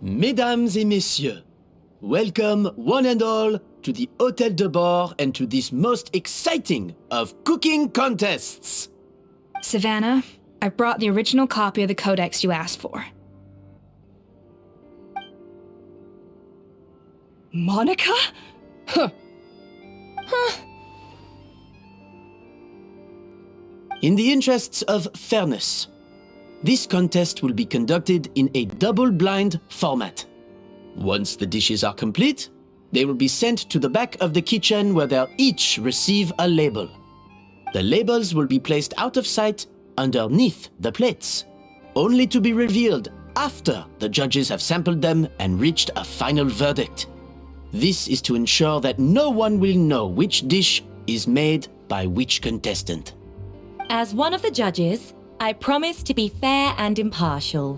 Mesdames et messieurs, welcome one and all to the Hôtel de Bord and to this most exciting of cooking contests. Savannah, I brought the original copy of the codex you asked for. Monica? Huh. In the interests of fairness, this contest will be conducted in a double-blind format. Once the dishes are complete, they will be sent to the back of the kitchen where they'll each receive a label. The labels will be placed out of sight underneath the plates, only to be revealed after the judges have sampled them and reached a final verdict. This is to ensure that no one will know which dish is made by which contestant. As one of the judges, I promise to be fair and impartial.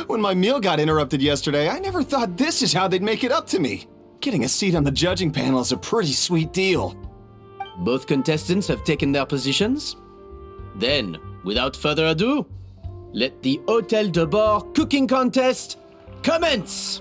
When my meal got interrupted yesterday, I never thought this is how they'd make it up to me. Getting a seat on the judging panel is a pretty sweet deal. Both contestants have taken their positions. Then, without further ado, let the Hôtel de Bord cooking contest commence!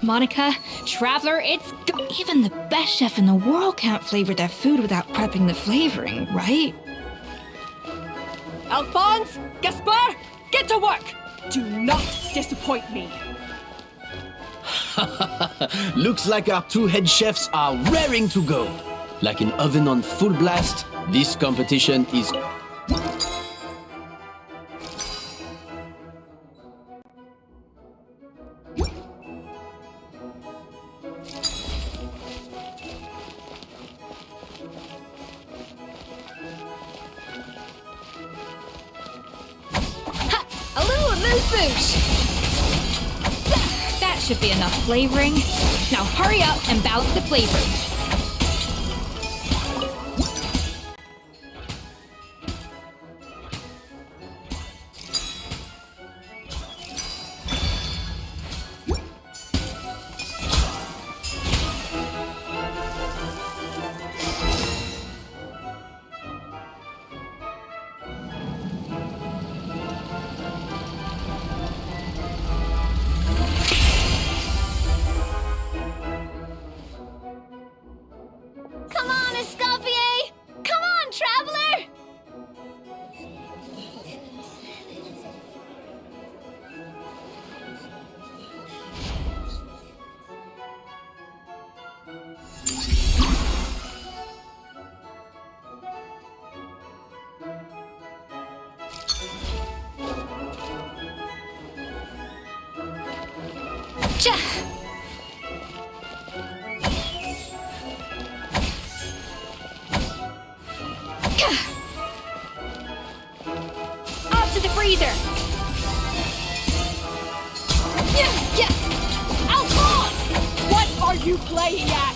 Monica, Traveler, even the best chef in the world can't flavor their food without prepping the flavoring, right? Alphonse! Gaspar! Get to work! Do not disappoint me! Looks like our two head chefs are raring to go. Like an oven on full blast, this competition is... A little amuse-bouche! That should be enough flavoring. Now hurry up and balance the flavors. Come on, Escoffier! Come on, Traveler! Up to the freezer! Yeah! Alphonse! What are you playing at?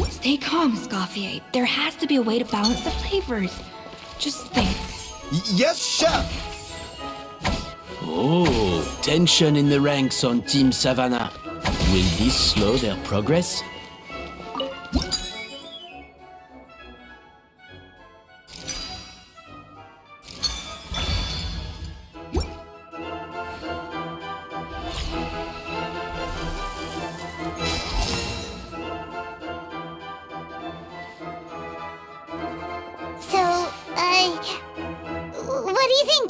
Stay calm, Escoffier. There has to be a way to balance the flavors. Just think. Yes, chef! Oh, tension in the ranks on Team Savannah. Will this slow their progress? What do you think?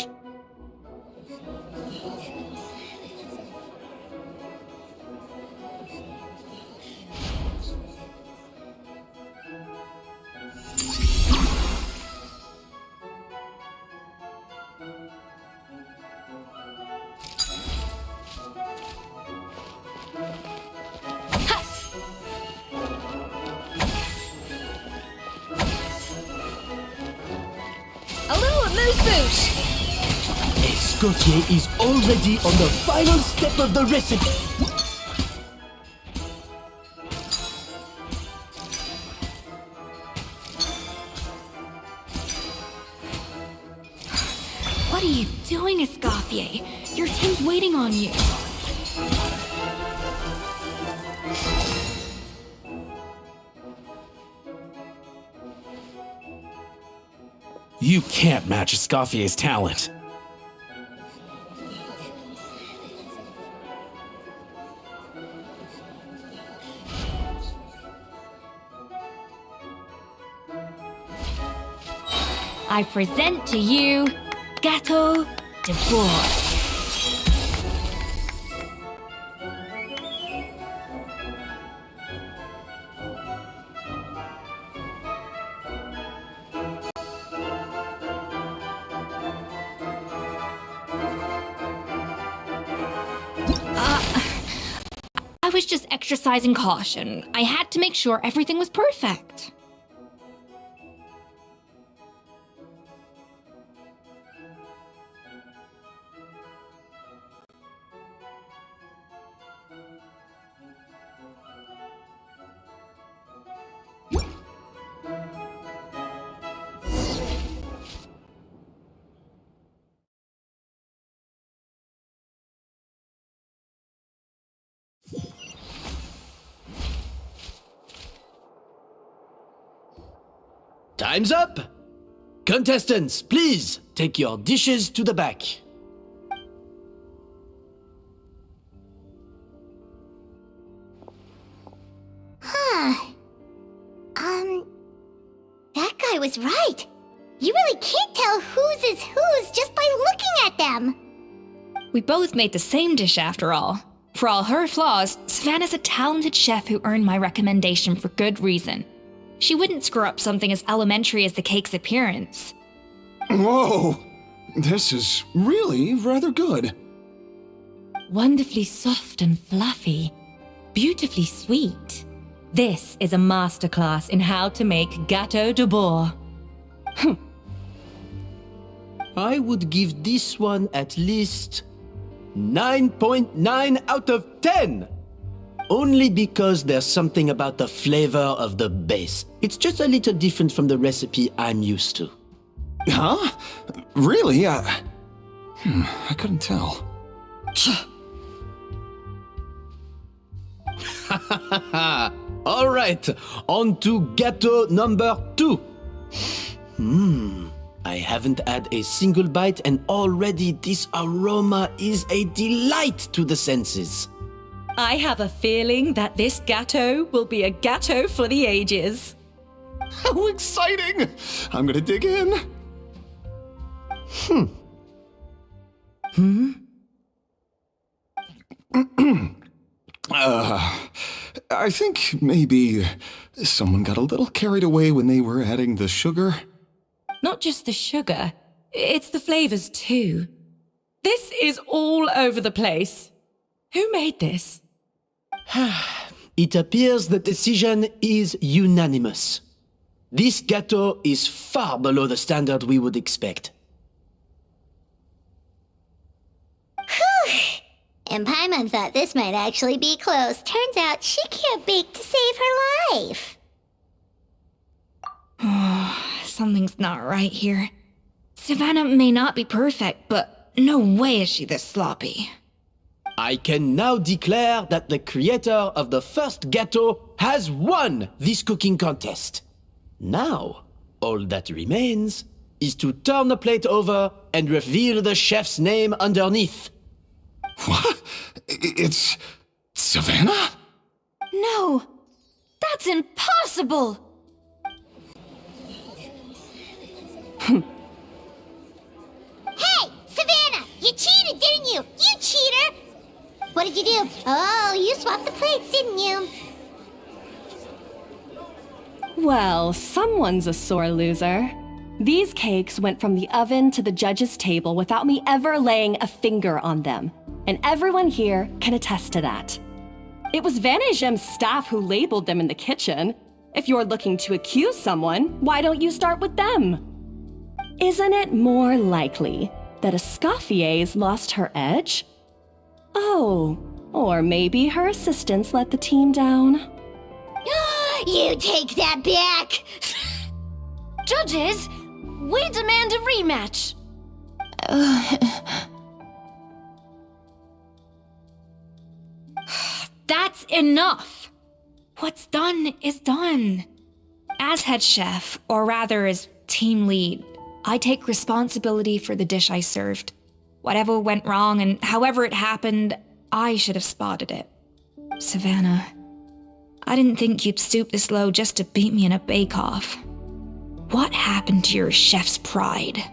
amuse-bouche! Escoffier is already on the final step of the recipe. What are you doing, Escoffier? Your team's waiting on you. You can't match Escoffier's talent. I present to you Gâteau de Bourg. I was just exercising caution. I had to make sure everything was perfect. Time's up! Contestants, please take your dishes to the back. That guy was right. You really can't tell whose is whose just by looking at them. We both made the same dish after all. For all her flaws, Savannah's a talented chef who earned my recommendation for good reason. She wouldn't screw up something as elementary as the cake's appearance. Whoa! This is really rather good. Wonderfully soft and fluffy. Beautifully sweet. This is a masterclass in how to make Gâteau de Bourg. I would give this one at least 9.9 out of 10! Only because there's something about the flavor of the base. It's just a little different from the recipe I'm used to. Huh? Really? I couldn't tell. All right, on to gâteau number 2. I haven't had a single bite and already this aroma is a delight to the senses. I have a feeling that this gâteau will be a gâteau for the ages. How exciting! I'm gonna dig in. I think maybe someone got a little carried away when they were adding the sugar. Not just the sugar, it's the flavors too. This is all over the place. Who made this? It appears the decision is unanimous. This gâteau is far below the standard we would expect. And Paimon thought this might actually be close. Turns out she can't bake to save her life. Something's not right here. Savannah may not be perfect, but no way is she this sloppy. I can now declare that the creator of the first gâteau has won this cooking contest. Now, all that remains is to turn the plate over and reveal the chef's name underneath. What? It's Savannah? No! That's impossible! Hey, Savannah! You cheated, didn't you? You cheater! What did you do? Oh, you swapped the plates, didn't you? Well, someone's a sore loser. These cakes went from the oven to the judge's table without me ever laying a finger on them. And everyone here can attest to that. It was Van Gem's staff who labeled them in the kitchen. If you're looking to accuse someone, why don't you start with them? Isn't it more likely that Escoffier's lost her edge? Oh, or maybe her assistants let the team down. You take that back! Judges, we demand a rematch. That's enough! What's done is done. As head chef, or rather as team lead, I take responsibility for the dish I served. Whatever went wrong and however it happened, I should have spotted it. Savannah, I didn't think you'd stoop this low just to beat me in a bake-off. What happened to your chef's pride?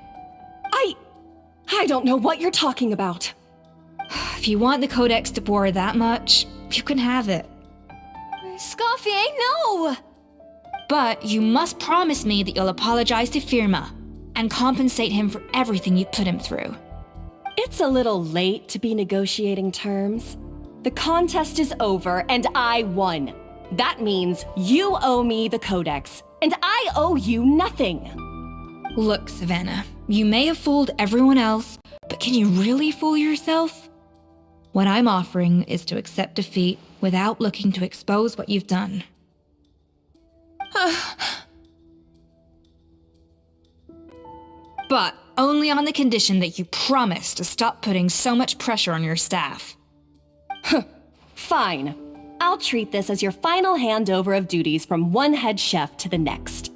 I don't know what you're talking about. If you want the Codex de Boer that much, you can have it. Escoffier, no! But you must promise me that you'll apologize to Firma and compensate him for everything you put him through. It's a little late to be negotiating terms. The contest is over and I won. That means you owe me the Codex, and I owe you nothing. Look, Savannah, you may have fooled everyone else, but can you really fool yourself? What I'm offering is to accept defeat without looking to expose what you've done. But only on the condition that you promise to stop putting so much pressure on your staff. Fine. I'll treat this as your final handover of duties from one head chef to the next.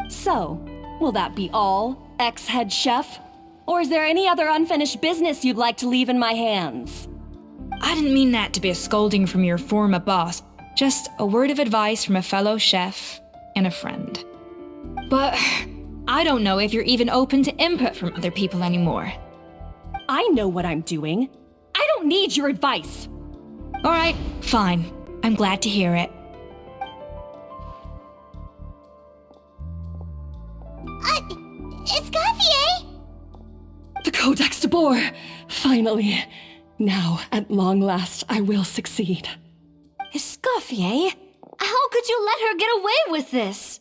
So, will that be all, ex-head chef? Or is there any other unfinished business you'd like to leave in my hands? I didn't mean that to be a scolding from your former boss, just a word of advice from a fellow chef and a friend. But I don't know if you're even open to input from other people anymore. I know what I'm doing. I don't need your advice. All right, fine. I'm glad to hear it. Escoffier? The Codex de Boer! Finally. Now, at long last, I will succeed. Escoffier? How could you let her get away with this?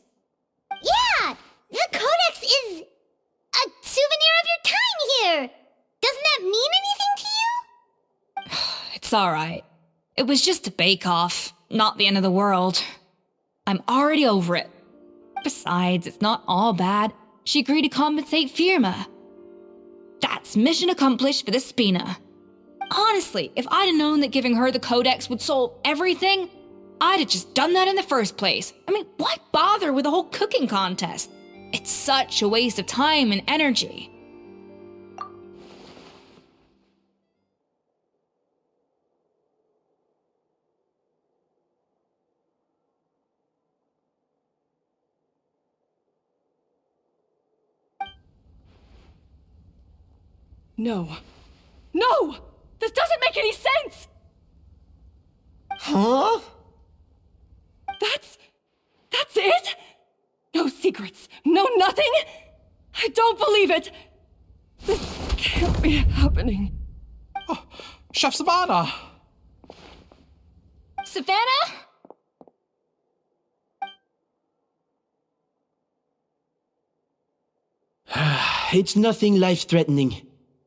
Yeah! The Codex is a souvenir of your time here! Doesn't that mean anything to you? It's all right. It was just a bake-off, not the end of the world. I'm already over it. Besides, it's not all bad. She agreed to compensate Firma. That's mission accomplished for the Spina. Honestly, if I'd have known that giving her the Codex would solve everything, I'd have just done that in the first place. I mean, why bother with the whole cooking contest? It's such a waste of time and energy. No. No! This doesn't make any sense! Huh? That's it? No secrets, no nothing? I don't believe it! This can't be happening. Oh, Chef Savannah! Savannah? It's nothing life-threatening.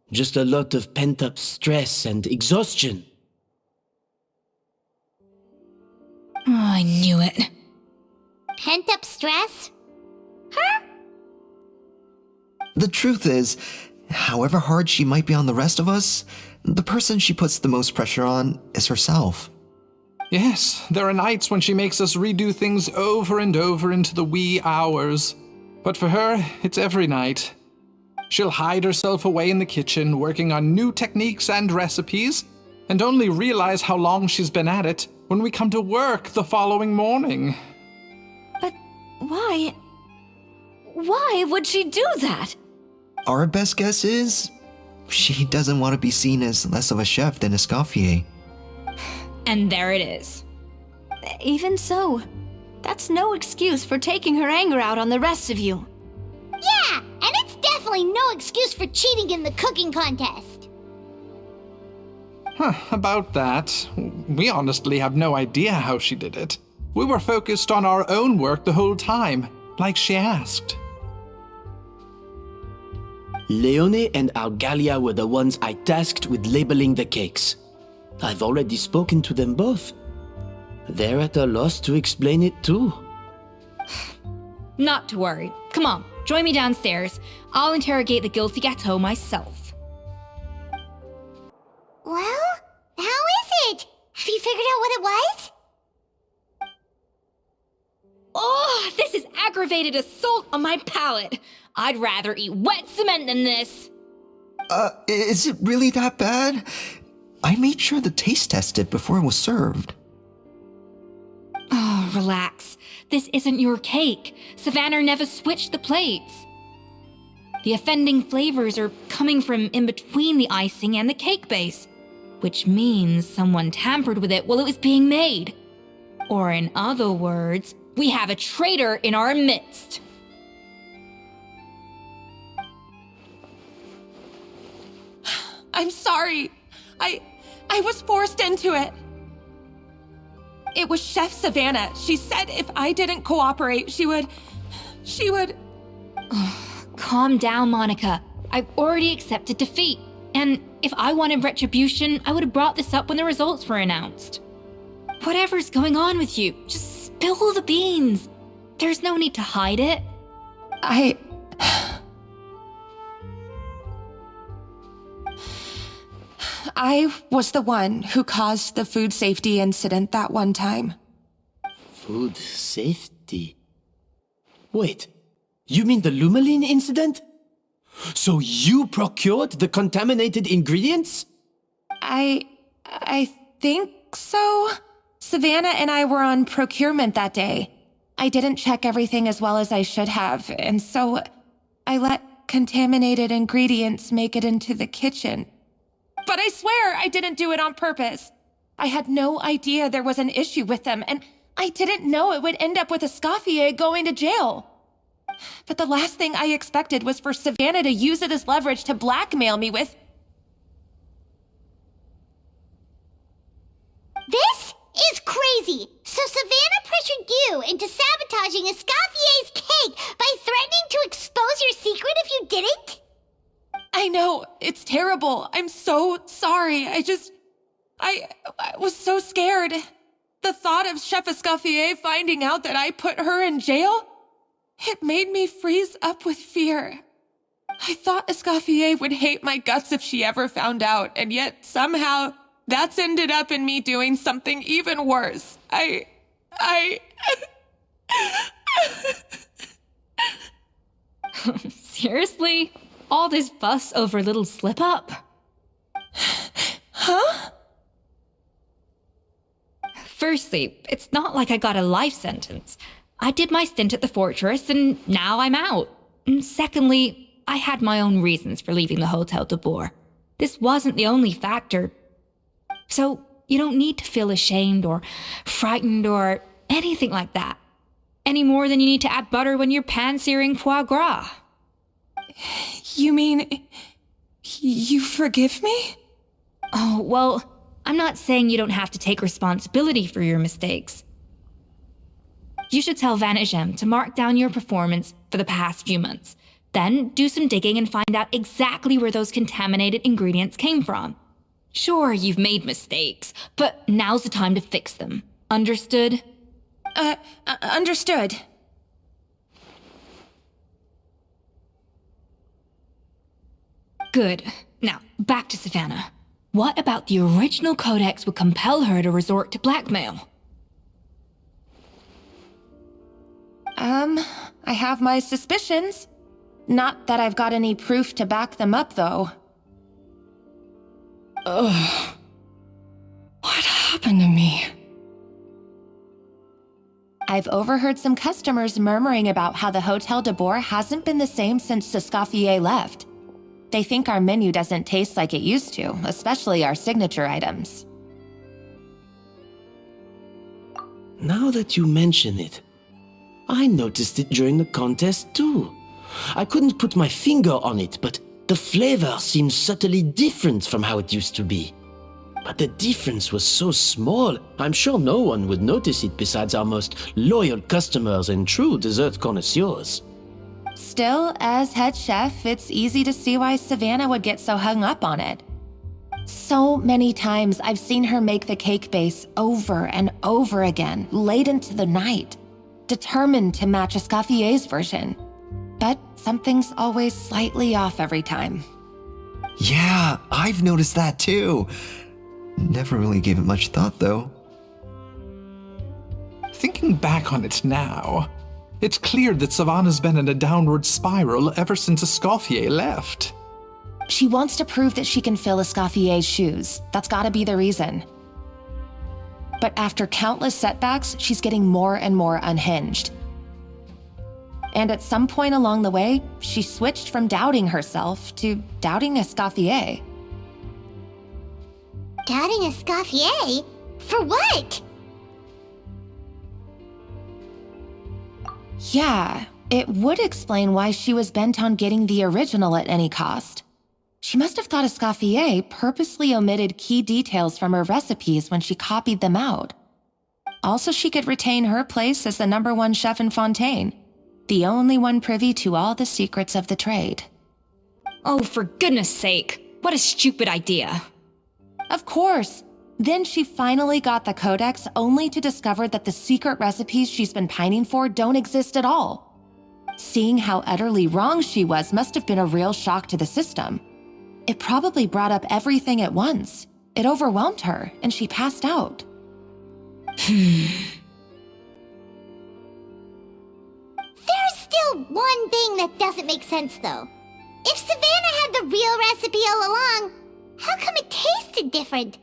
Just a lot of pent-up stress and exhaustion. Oh, I knew it. Pent-up stress? The truth is, however hard she might be on the rest of us, the person she puts the most pressure on is herself. Yes, there are nights when she makes us redo things over and over into the wee hours. But for her, it's every night. She'll hide herself away in the kitchen, working on new techniques and recipes, and only realize how long she's been at it when we come to work the following morning. But why? Why would she do that? Our best guess is, she doesn't want to be seen as less of a chef than Escoffier. And there it is. Even so, that's no excuse for taking her anger out on the rest of you. Yeah, and it's definitely no excuse for cheating in the cooking contest. About that, we honestly have no idea how she did it. We were focused on our own work the whole time, like she asked. Leone and Algalia were the ones I tasked with labeling the cakes. I've already spoken to them both. They're at a loss to explain it too. Not to worry. Come on, join me downstairs. I'll interrogate the guilty Gateau myself. Well, how is it? Have you figured out what it was? Oh, this is aggravated assault on my palate. I'd rather eat wet cement than this. Is it really that bad? I made sure to taste test it before it was served. Oh, relax. This isn't your cake. Savannah never switched the plates. The offending flavors are coming from in between the icing and the cake base, which means someone tampered with it while it was being made. Or in other words, we have a traitor in our midst. I'm sorry. I was forced into it. It was Chef Savannah. She said if I didn't cooperate, she would... Calm down, Monica. I've already accepted defeat. And if I wanted retribution, I would have brought this up when the results were announced. Whatever's going on with you, just spill the beans. There's no need to hide it. I was the one who caused the food safety incident that one time. Food safety? Wait, you mean the Lumaline incident? So you procured the contaminated ingredients? I think so. Savannah and I were on procurement that day. I didn't check everything as well as I should have, and so I let contaminated ingredients make it into the kitchen. But I swear I didn't do it on purpose. I had no idea there was an issue with them, and I didn't know it would end up with Escoffier going to jail. But the last thing I expected was for Savannah to use it as leverage to blackmail me with... This is crazy! So Savannah pressured you into sabotaging Escoffier's cake by threatening to expose your secret if you didn't? I know, it's terrible. I'm so sorry. I was so scared. The thought of Chef Escoffier finding out that I put her in jail, it made me freeze up with fear. I thought Escoffier would hate my guts if she ever found out, and yet somehow that's ended up in me doing something even worse. Seriously? All this fuss over a little slip-up? Huh? Firstly, it's not like I got a life sentence. I did my stint at the fortress, and now I'm out. And secondly, I had my own reasons for leaving the Hotel de Boer. This wasn't the only factor. So you don't need to feel ashamed or frightened or anything like that. Any more than you need to add butter when you're pan-searing foie gras. You mean... you forgive me? Oh, well, I'm not saying you don't have to take responsibility for your mistakes. You should tell Vanagem to mark down your performance for the past few months. Then do some digging and find out exactly where those contaminated ingredients came from. Sure, you've made mistakes, but now's the time to fix them. Understood? Understood. Good. Now, back to Savannah. What about the original codex would compel her to resort to blackmail? I have my suspicions. Not that I've got any proof to back them up, though. Ugh. What happened to me? I've overheard some customers murmuring about how the Hotel de Boer hasn't been the same since Escoffier left. They think our menu doesn't taste like it used to, especially our signature items. Now that you mention it, I noticed it during the contest too. I couldn't put my finger on it, but the flavor seems subtly different from how it used to be. But the difference was so small, I'm sure no one would notice it besides our most loyal customers and true dessert connoisseurs. Still, as head chef, it's easy to see why Savannah would get so hung up on it. So many times I've seen her make the cake base over and over again, late into the night, determined to match Escoffier's version. But something's always slightly off every time. Yeah, I've noticed that too. Never really gave it much thought, though. Thinking back on it now, it's clear that Savannah's been in a downward spiral ever since Escoffier left. She wants to prove that she can fill Escoffier's shoes. That's gotta be the reason. But after countless setbacks, she's getting more and more unhinged. And at some point along the way, she switched from doubting herself to doubting Escoffier. Doubting Escoffier? For what? Yeah, it would explain why she was bent on getting the original at any cost. She must have thought Escoffier purposely omitted key details from her recipes when she copied them out. Also, she could retain her place as the #1 chef in Fontaine, the only one privy to all the secrets of the trade. Oh, for goodness sake, what a stupid idea. Of course. Then she finally got the codex only to discover that the secret recipes she's been pining for don't exist at all. Seeing how utterly wrong she was must have been a real shock to the system. It probably brought up everything at once. It overwhelmed her, and she passed out. There's still one thing that doesn't make sense, though. If Savannah had the real recipe all along, how come it tasted different?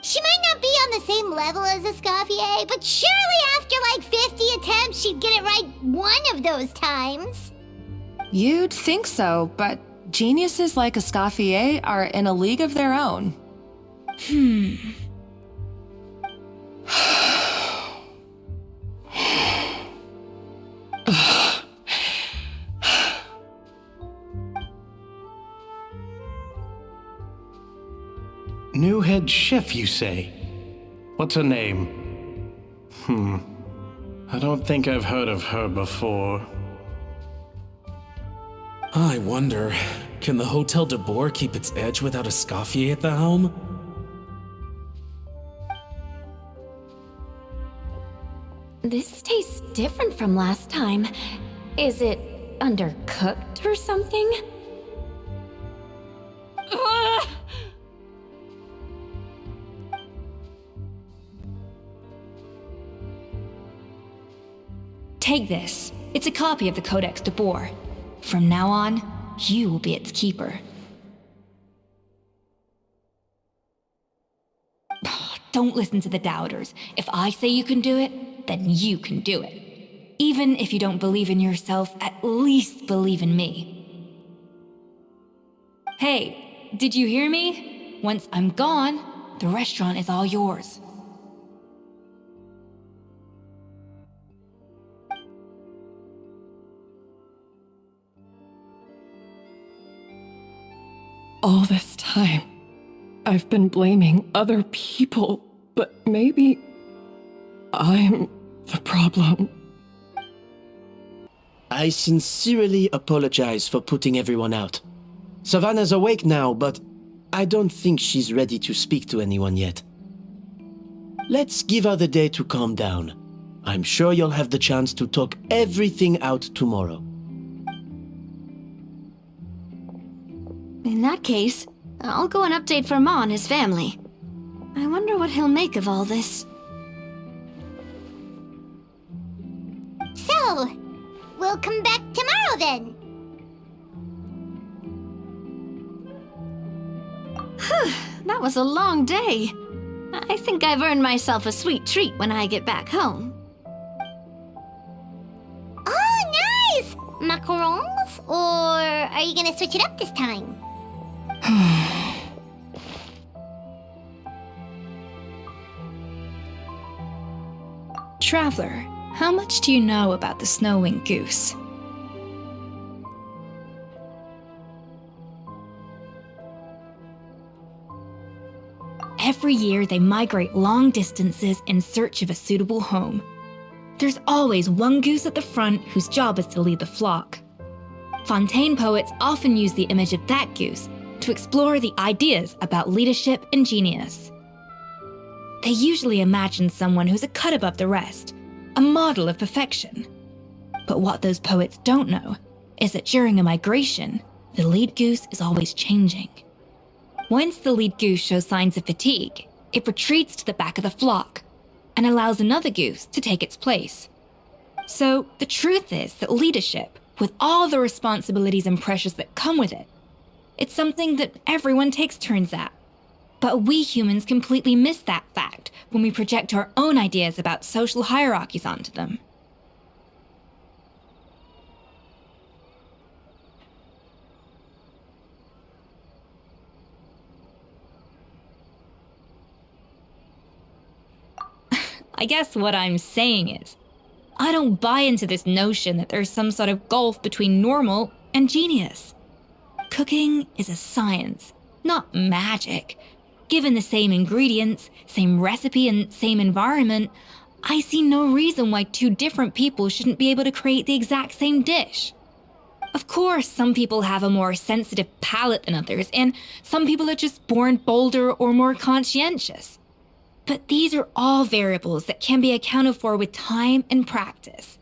She might not be on the same level as Escoffier, but surely after like 50 attempts, she'd get it right one of those times. You'd think so, but geniuses like Escoffier are in a league of their own. New head chef, you say? What's her name? I don't think I've heard of her before. I wonder, can the Hotel de Boer keep its edge without Escoffier at the helm? This tastes different from last time. Is it undercooked or something? Ugh! Take this. It's a copy of the Codex de Boer. From now on, you will be its keeper. Don't listen to the doubters. If I say you can do it, then you can do it. Even if you don't believe in yourself, at least believe in me. Hey, did you hear me? Once I'm gone, the restaurant is all yours. All this time, I've been blaming other people, but maybe I'm the problem. I sincerely apologize for putting everyone out. Savannah's awake now, but I don't think she's ready to speak to anyone yet. Let's give her the day to calm down. I'm sure you'll have the chance to talk everything out tomorrow. In that case, I'll go and update Verma and his family. I wonder what he'll make of all this. So, we'll come back tomorrow then. That was a long day. I think I've earned myself a sweet treat when I get back home. Oh, nice! Macarons? Or are you gonna switch it up this time? Traveler, how much do you know about the snow-winged goose? Every year, they migrate long distances in search of a suitable home. There's always one goose at the front whose job is to lead the flock. Fontaine poets often use the image of that goose to explore the ideas about leadership and genius. They usually imagine someone who's a cut above the rest, a model of perfection. But what those poets don't know is that during a migration, the lead goose is always changing. Once the lead goose shows signs of fatigue, it retreats to the back of the flock and allows another goose to take its place. So the truth is that leadership, with all the responsibilities and pressures that come with it, it's something that everyone takes turns at. But we humans completely miss that fact when we project our own ideas about social hierarchies onto them. I guess what I'm saying is, I don't buy into this notion that there's some sort of gulf between normal and genius. Cooking is a science, not magic. Given the same ingredients, same recipe, and same environment, I see no reason why two different people shouldn't be able to create the exact same dish. Of course, some people have a more sensitive palate than others, and some people are just born bolder or more conscientious. But these are all variables that can be accounted for with time and practice.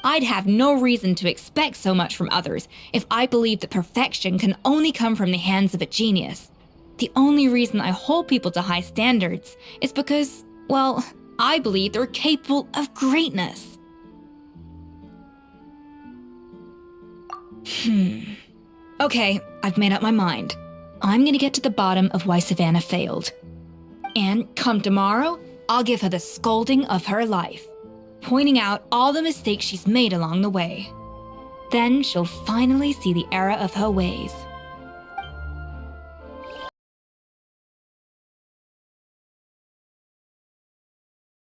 I'd have no reason to expect so much from others if I believed that perfection can only come from the hands of a genius. The only reason I hold people to high standards is because, well, I believe they're capable of greatness. Okay, I've made up my mind. I'm gonna get to the bottom of why Savannah failed. And come tomorrow, I'll give her the scolding of her life, pointing out all the mistakes she's made along the way. Then she'll finally see the error of her ways.